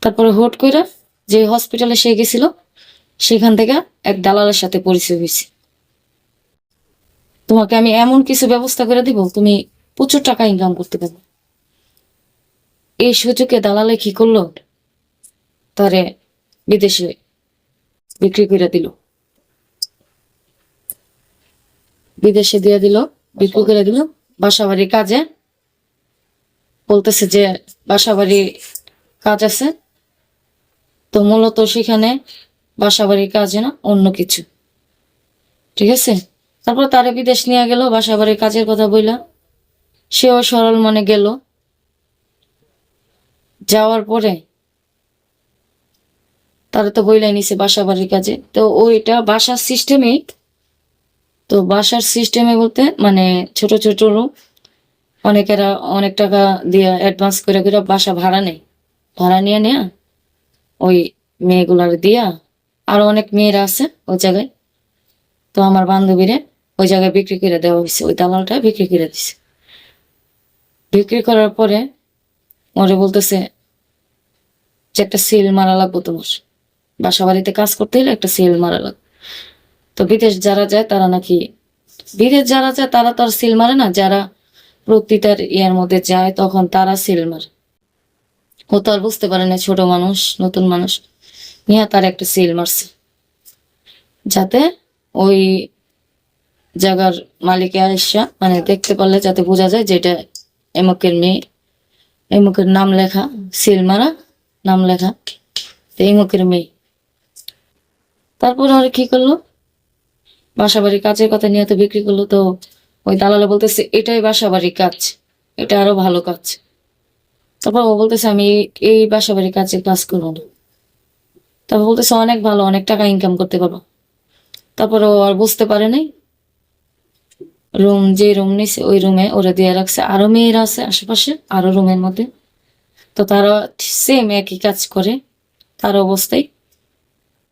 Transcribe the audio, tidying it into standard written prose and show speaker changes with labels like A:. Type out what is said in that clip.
A: তারপরে হুট কইরা যে হসপিটালে সে গেছিল সেখান থেকে এক দালালের সাথে পরিচয় হয়েছে। তোমাকে আমি এমন কিছু ব্যবস্থা করে দিব, তুমি প্রচুর টাকা ইনকাম করতে পারবে। এই সুযোগে দালালে কি করলো, তারে বিদেশে বিক্রি করে দিল, বিদেশে দিয়ে দিল, বিক্রি করে দিল। বাসাবাড়ির কাজে বলতেছে যে বাসাবাড়ির কাজ আছে, তো মূলত সেখানে বাসাবাড়ির কাজে না অন্য কিছু। ঠিক আছে, তারপর তারে বিদেশ নিয়ে গেল বাসাবাড়ির কাজের কথা বইলা। সেও সরল মনে গেল। যাওয়ার পরে তারা তো বইলাই নিছে বাসাবাড়ির কাজে, তো ওইটা বাসার সিস্টেমেই। তো বাসার সিস্টেমে বলতে মানে ছোট ছোট রুম, অনেকেরা অনেক টাকা দিয়ে অ্যাডভান্স করে করে বাসা ভাড়া নেয়। ভাড়া নিয়ে নেয়া ওই মেয়েগুলার দিয়া, আরো অনেক মেয়েরা আছে ওই জায়গায়। তো আমার বান্ধবীরে ওই জায়গায় বিক্রি করে দেওয়া হয়েছে, ওই দালালটা বিক্রি করে দিছে। বিক্রি করার পরে ওরে বলতেছে যে একটা সিল মারা লাগবো তোমার, বাসা বাড়িতে কাজ করতে হলে একটা সিল মারা লাগবে। তো বিদেশ যারা যায় তারা নাকি, বিদেশ যারা যায় তারা তো আর সিল মারে না, যারা প্রতিটার ইয়ার মধ্যে যায় তখন তারা সিল মারে। ও তো আর বুঝতে পারে না, ছোট মানুষ, নতুন মানুষ নিয়ে তার একটা সিল মারছে, যাতে ওই জায়গার মালিকে আসা মানে দেখতে পারলে যাতে বোঝা যায় যে এটা এমকের মেয়ে, এমকের নাম লেখা, সিল মারা নাম লেখা, তো এমকের মেয়ে। তারপর আর কি করলো, বাসাবাড়ির কাজের কথা নিয়ে তো বিক্রি করলো। তো ওই দালালে বলতেছে এটাই বাসাবাড়ির কাজ, এটা আরো ভালো কাজ। তারপর ও বলতেছে আমি এই বাসাবাড়ির কাজে কাজ করবো না। তারপর বলতেছে অনেক ভালো, অনেক টাকা ইনকাম করতে পারবো। তারপর ও আর বুঝতে পারে নাই, যে রুম নিছে ওই রুমে ওরা দিয়ে রাখছে, আরো মেয়েরা আছে আশেপাশে আরো রুমের মধ্যে। তো তারা সেম একই কাজ করে, তার অবস্থায়